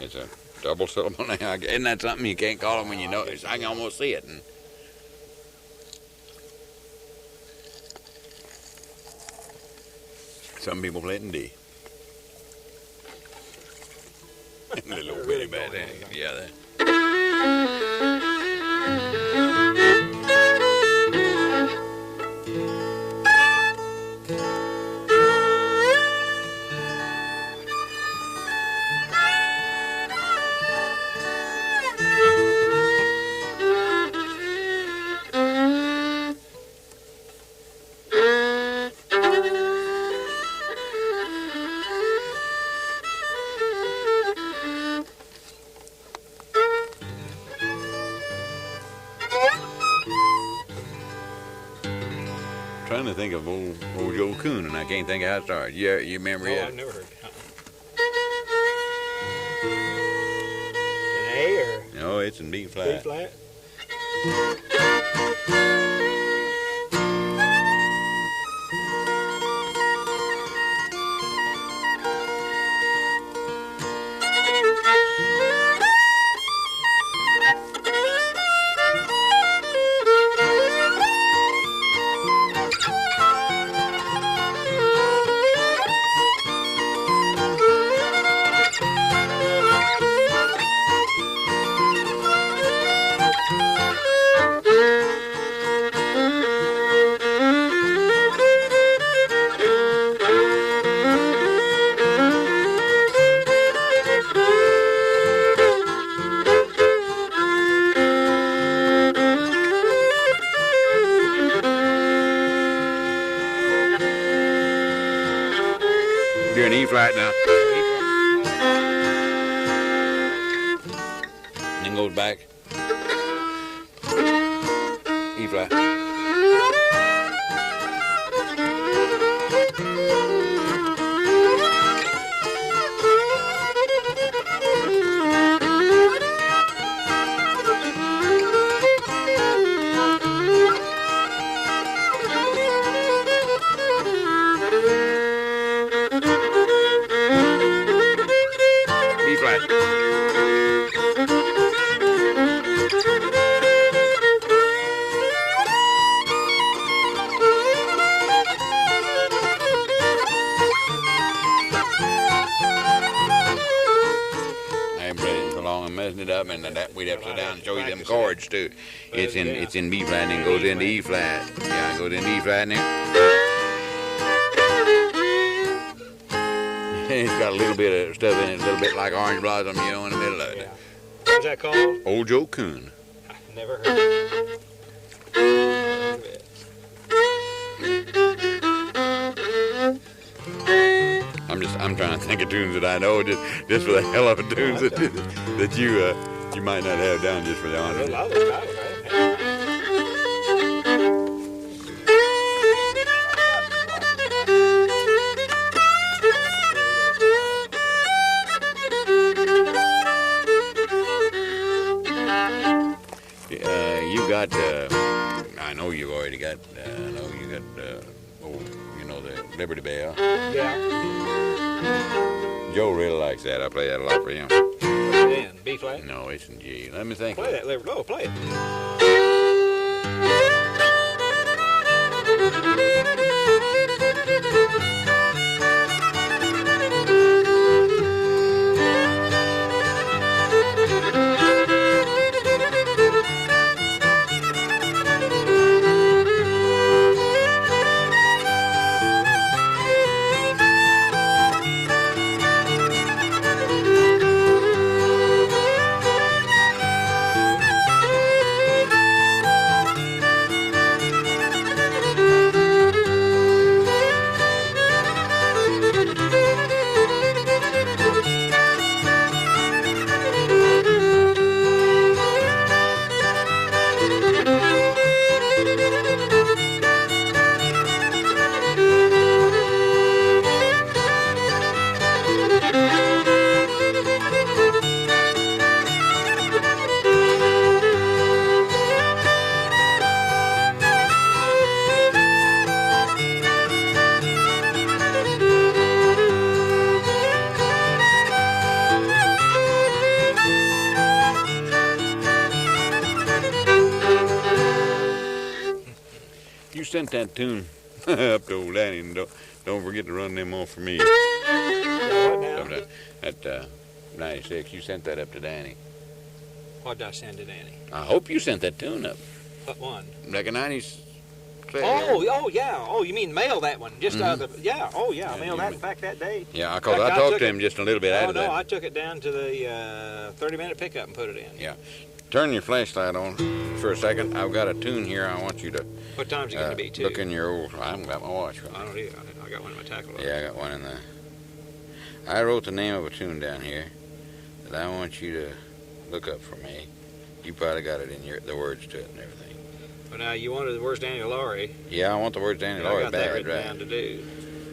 It's a double syllable name. Isn't that something you can't call them when you know it? I can almost see it. And some people play it in D. Little really bad. Yeah. Trying to think of old Joe Coon, and I can't think of how it started. You remember Oh, it? I've never heard. it's in B flat. B flat. Doing E flat now. Then goes back. E flat. B flat. I haven't played it in so long, I'm messing it up, and that we'd have to sit down and show you them chords too. It's in B flat and then goes into E flat. Yeah, it goes into E flat now. It's got a little bit of stuff in it, a little bit like orange blossom, you know, in the middle of it. Yeah. What's that called? Old Joe Coon. Never heard of it. I'm trying to think of tunes that I know just for the hell of a tunes that you might not have down just for the honor. A lot of those titles, right? You got, I know you've already got, I know you got, you know, the Liberty Bell. Yeah. Joe really likes that. I play that a lot for him. What's it in? B flat? No, it's in G. Let me think. Play that, Liberty. Oh, play it. You sent that tune up to old Danny, and don't forget to run them off for me. What now? At 96, you sent that up to Danny. What did I send to Danny? I hope you sent that tune up. What one? Like a 90s. Oh, yeah. Oh, you mean mail that one? Just yeah. Oh, yeah. I mailed that back that day. Yeah, because I talked to him just a little bit out of that. I took it down to the 30-minute pickup and put it in. Yeah. Turn your flashlight on for a second. I've got a tune here. I want you to. What time's it going to be, too? Look in your old. I haven't got my watch. I don't either. I got one in my tackle. Yeah, I got one in there. I wrote the name of a tune down here that I want you to look up for me. You probably got it in the words to it and everything. But now you wanted the words Danny Laurie. Yeah, I want the words Danny Laurie, I got that bad written ride. down to do.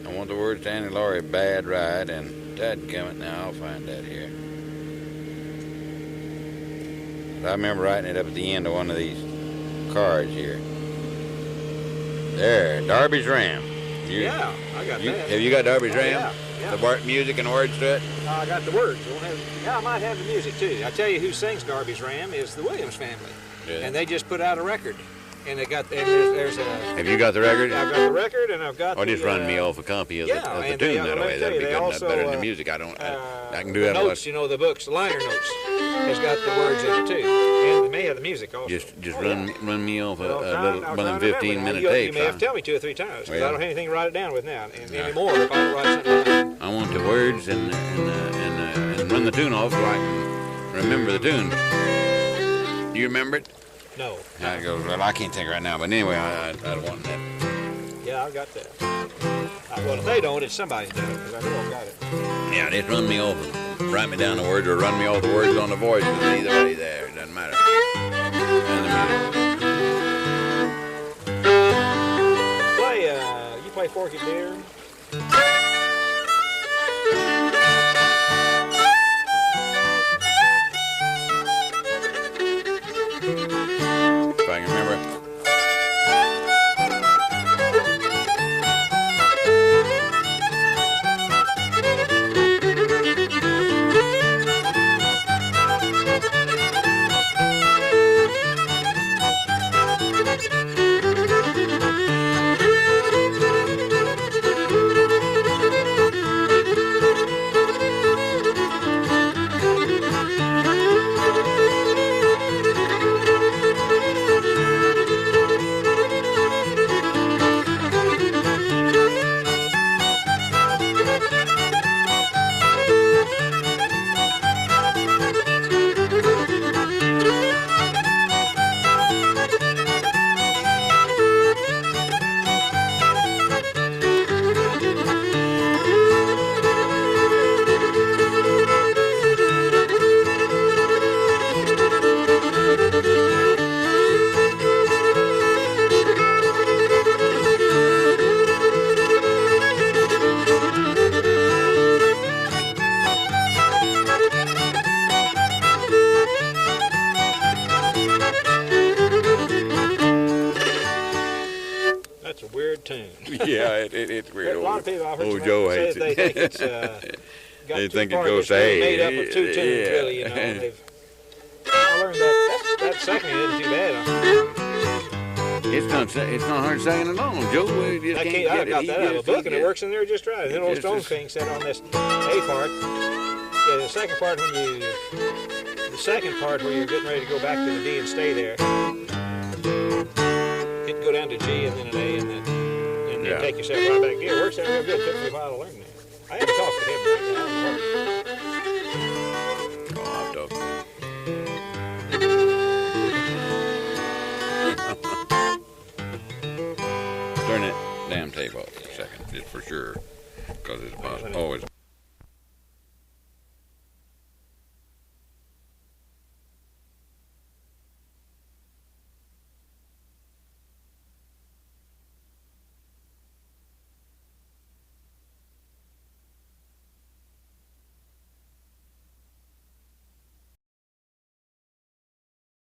I want the words Danny Laurie, bad ride, and dadgummit, now I'll find that here. I remember writing it up at the end of one of these cards here. There, Darby's Ram. Yeah, I got that. Have you got Darby's Ram? Yeah, yeah. The music and words to it? I got the words. I might have the music too. I tell you who sings Darby's Ram is the Williams family. Yeah. And they just put out a record. And they got there's a. Have you got the record? I've got the record, and I've got. Or just run me off a copy of the and tune that let me way. tell That'd you, be they good. also, Better than the music. I can do the that. Notes, you know, the books, the liner notes, has got the words in it too, and they may have the music also. Just run me off a little one of them 15-minute you tapes. You may have to tell me 2 or 3 times, because I don't have anything to write it down with now, and Yeah. anymore if I don't write something down. I want the words and run the tune off so I can remember the tune. Do you remember it? No. How it goes? Well, I can't think right now, but anyway, I want that. Yeah, I've got that. Well, if they don't, it's somebody's done it, because I know I've got it. Yeah, just run me off. Write me down the words or run me off the words on the voice. Either way there. It doesn't matter. And the music. You play Forky Deer? If I can remember. Tune. Yeah, it's weird. A lot of people I've heard Joe say hates that they it. think it's got They two think it parts. goes It's to really A. made up of 2 tunes, Yeah. really. You know, and I learned that second isn't too bad. It's not hard singing along, Joe. You just I can't got get it. that out of a book, and it works in there just right. Then old Stone King said on this A part, yeah, the second part where you're getting ready to go back to the D and stay there, it go down to G and then an A and then take yourself right back. Yeah, it works out real good. Took me a while to learn that. I had to talk to him. I'll talk to him. Turn that damn tape off for a second, just for sure, because it's always